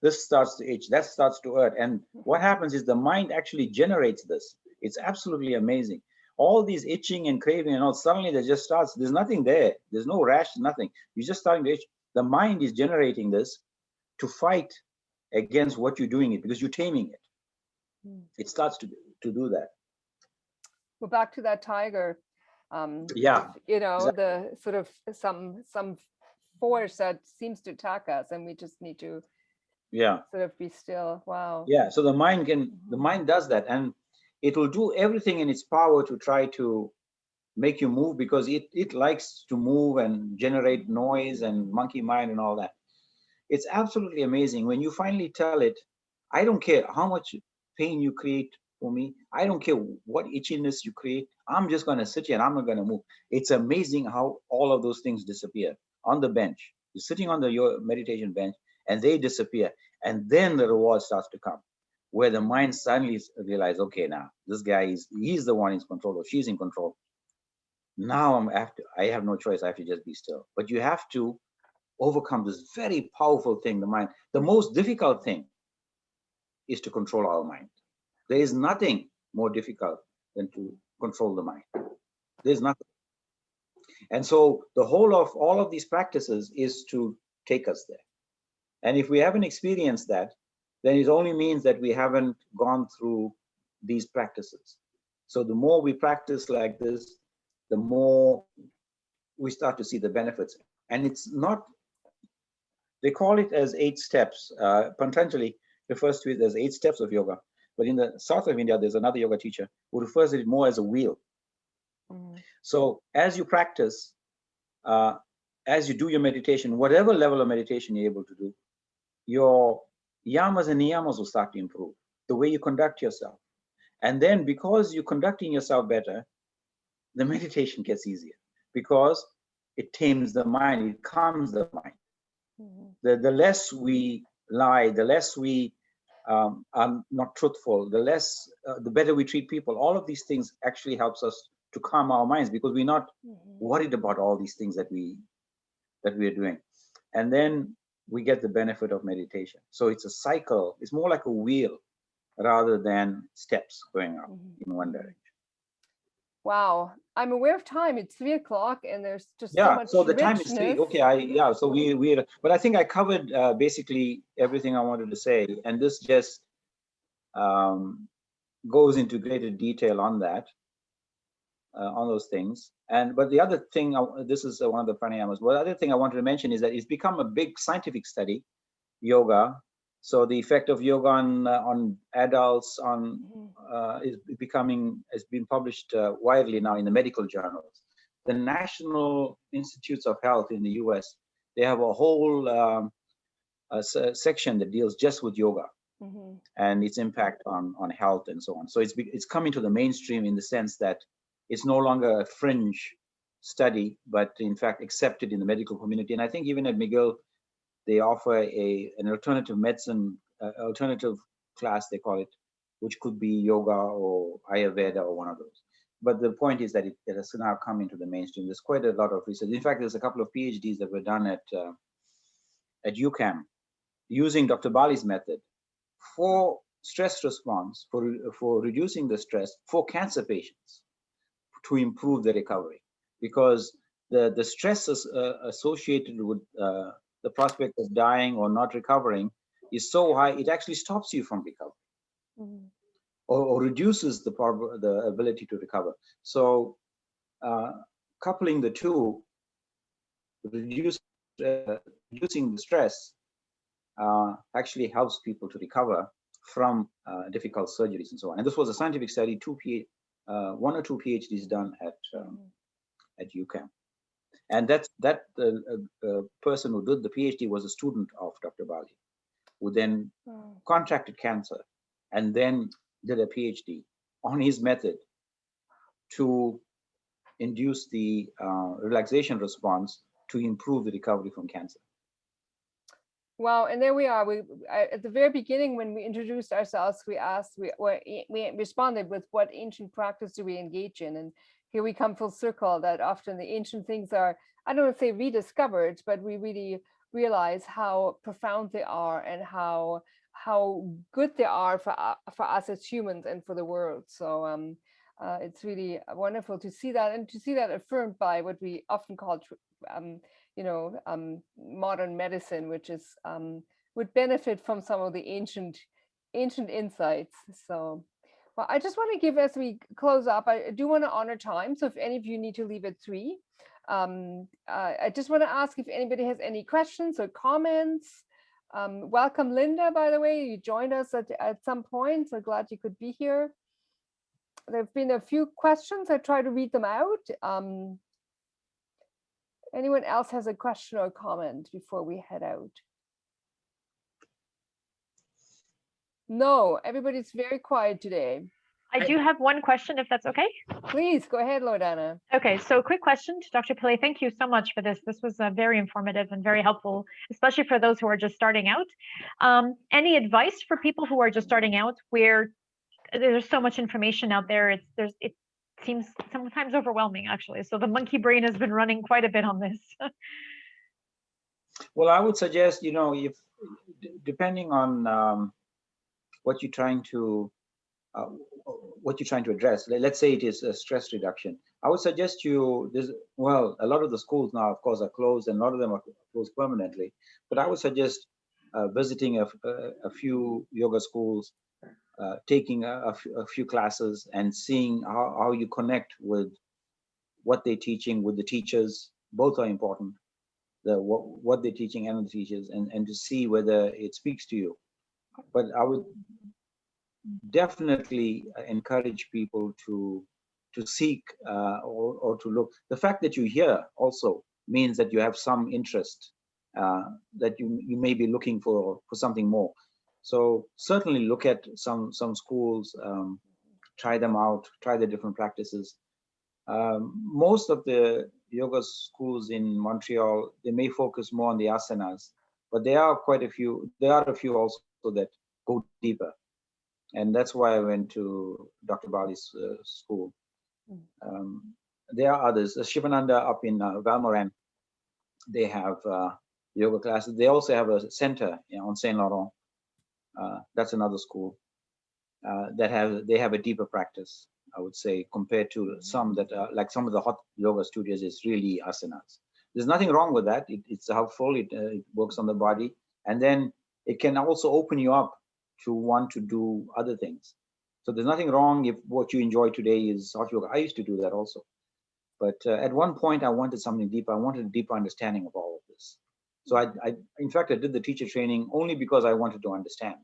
this starts to itch, that starts to hurt. And what happens is the mind actually generates this. It's absolutely amazing. All these itching and craving and all, suddenly there just starts, there's nothing there. There's no rash, nothing. You're just starting to itch. The mind is generating this to fight against what you're doing it, because you're taming it. It starts to do that. Well, back to that tiger. Yeah, You know, exactly. the sort of some force that seems to attack us, and we just need to Yeah, sort of be still. Wow. yeah. So the mind does that, and it will do everything in its power to try to make you move, because it likes to move and generate noise and monkey mind and all that. It's absolutely amazing when you finally tell it, I don't care how much pain you create for me. I don't care what itchiness you create. I'm just going to sit here and I'm not going to move. It's amazing how all of those things disappear on the bench. You're sitting on your meditation bench and they disappear. And then the reward starts to come, where the mind suddenly realizes, okay, now this guy he's the one in control, or she's in control. Now I have no choice. I have to just be still. But you have to overcome this very powerful thing, the mind. The most difficult thing is to control our mind. There is nothing more difficult than to control the mind. There's nothing. And so the whole of all of these practices is to take us there. And if we haven't experienced that, then it only means that we haven't gone through these practices. So the more we practice like this, the more we start to see the benefits. And it's not, they call it as 8 steps. Patanjali refers to it as 8 steps of yoga. But in the south of India, there's another yoga teacher who refers to it more as a wheel. So as you practice, as you do your meditation, whatever level of meditation you're able to do, your yamas and niyamas will start to improve, the way you conduct yourself. And then because you're conducting yourself better, the meditation gets easier, because it tames the mind, it calms the mind. The less we lie, the less we are not truthful, the better we treat people. All of these things actually helps us to calm our minds, because we're not worried about all these things that we are doing. And then we get the benefit of meditation. So it's a cycle. It's more like a wheel rather than steps going up in one direction. Wow, I'm aware of time. It's 3 o'clock, and there's just so Yeah, much so the time is 3. richness. Okay, so we but I think I covered basically everything I wanted to say, and this just goes into greater detail on that, on those things. But the other thing, this is one of the pranayamas. Well, the other thing I wanted to mention is that it's become a big scientific study, yoga. So the effect of yoga on adults has been published widely now in the medical journals. The National Institutes of Health in the US, they have a whole section that deals just with yoga and its impact on health and so on. So it's coming to the mainstream in the sense that it's no longer a fringe study, but in fact accepted in the medical community. And I think even at McGill, they offer an alternative medicine, alternative class, they call it, which could be yoga or Ayurveda or one of those. But the point is that it has now come into the mainstream. There's quite a lot of research. In fact, there's a couple of PhDs that were done at UCAM using Dr. Bali's method for stress response, for reducing the stress for cancer patients to improve the recovery. Because the stress associated with the prospect of dying or not recovering is so high, it actually stops you from recovery or reduces the ability to recover. So coupling the two, reducing the stress actually helps people to recover from difficult surgeries and so on. And this was a scientific study, 1 or 2 PhDs done at UCAM. And that person who did the PhD was a student of Dr. Bali, who then contracted cancer and then did a PhD on his method to induce the relaxation response to improve the recovery from cancer. Wow, and there we are. At the very beginning, when we introduced ourselves, we asked, we responded with what ancient practice do we engage in? And here we come full circle, that often the ancient things are, I don't want to say rediscovered, but we really realize how profound they are and how good they are for us as humans and for the world. So it's really wonderful to see that, and to see that affirmed by what we often call modern medicine, which is would benefit from some of the ancient insights. So, well, I just want to give, as we close up, I do want to honor time. So if any of you need to leave at 3, I just want to ask if anybody has any questions or comments. Welcome, Linda, by the way. You joined us at some point, so glad you could be here. There have been a few questions. I try to read them out. Anyone else has a question or comment before we head out? No, everybody's very quiet today. I do have one question, if that's okay. Please go ahead, Loredana. Okay, so quick question to Dr. Pillay. Thank you so much for this. This was very informative and very helpful, especially for those who are just starting out. Any advice for people who are just starting out, where there's so much information out there? It seems sometimes overwhelming, actually. So the monkey brain has been running quite a bit on this. Well, I would suggest, if depending on what you're trying to address. Let's say it is a stress reduction. I would suggest a lot of the schools now, of course, are closed, and a lot of them are closed permanently. But I would suggest visiting a few yoga schools, taking a few classes, and seeing how you connect with what they're teaching, with the teachers. Both are important. What they're teaching and the teachers, and to see whether it speaks to you. But I would definitely encourage people to seek or to look. The fact that you're here also means that you have some interest, that you may be looking for something more. So certainly look at some schools, try them out, try the different practices. Most of the yoga schools in Montreal, they may focus more on the asanas, but there are a few also that go deeper. And that's why I went to Dr. Bali's school. There are others. Shivananda up in Valmorin, they have yoga classes. They also have a center on Saint Laurent. That's another school they have a deeper practice, I would say, compared to some that are like some of the hot yoga studios is really asanas. There's nothing wrong with that. It's helpful. It works on the body, and then it can also open you up to want to do other things. So there's nothing wrong if what you enjoy today is hot yoga. I used to do that also. But at one point, I wanted something deeper. I wanted a deeper understanding of all of this. So in fact, I did the teacher training only because I wanted to understand,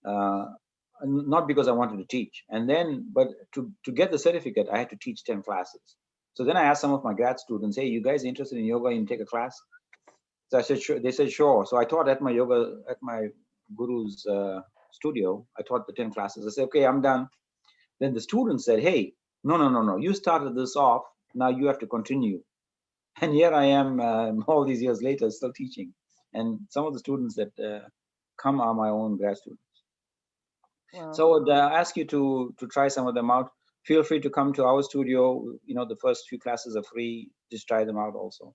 not because I wanted to teach. And then, but to get the certificate, I had to teach 10 classes. So then I asked some of my grad students, hey, you guys interested in yoga? You take a class? So I said, sure. They said, sure. So I taught at my guru's studio. I taught the 10 classes. I said, okay, I'm done. Then the students said, hey, no. You started this off. Now you have to continue. And here I am all these years later, still teaching. And some of the students that come are my own grad students. Wow. So I would ask you to try some of them out. Feel free to come to our studio. The first few classes are free. Just try them out also.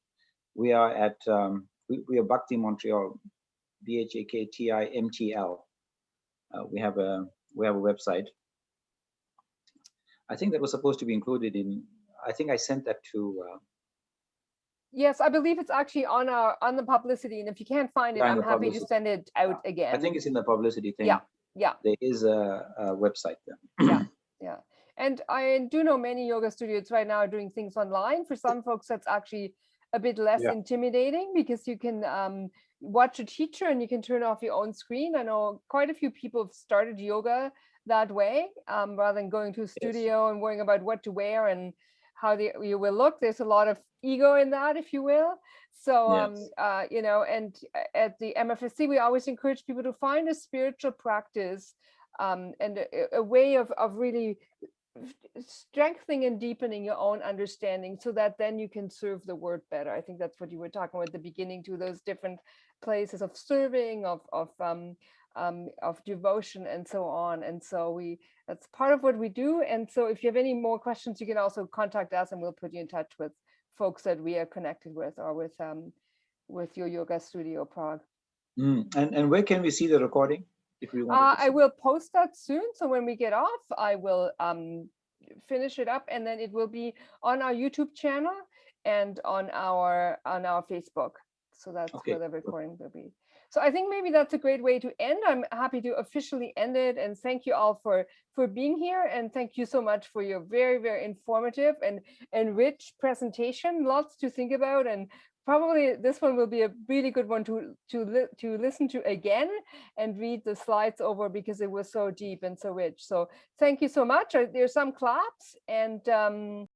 We are at, we are Bhakti Montreal, BHAKTIMTL. We have a website. I think that was supposed to be included in, I think I sent that to. Yes, I believe it's actually on the publicity. And if you can't find it, I'm happy to send it out again. I think it's in the publicity thing. Yeah. There is a website there. Yeah. And I do know many yoga studios right now are doing things online. For some folks, that's actually a bit less intimidating because you can watch a teacher and you can turn off your own screen. I know quite a few people have started yoga that way, rather than going to a studio and worrying about what to wear and how you will look. There's a lot of ego in that, if you will. So, and at the MFSC, we always encourage people to find a spiritual practice and a way of really strengthening and deepening your own understanding so that then you can serve the word better. I think that's what you were talking about at the beginning, to those different places of serving, of devotion and so on. And so that's part of what we do. And so if you have any more questions, you can also contact us and we'll put you in touch with folks that we are connected with, or with with your yoga studio, Prague. And where can we see the recording if we want to I will post that soon. So when we get off, I will finish it up, and then it will be on our YouTube channel and on our Facebook. So that's Okay. where the recording will be. So I think maybe that's a great way to end. I'm happy to officially end it, and thank you all for being here, and thank you so much for your very, very informative and rich presentation. Lots to think about, and probably this one will be a really good one to listen to again and read the slides over, because it was so deep and so rich. So thank you so much. There's some claps, and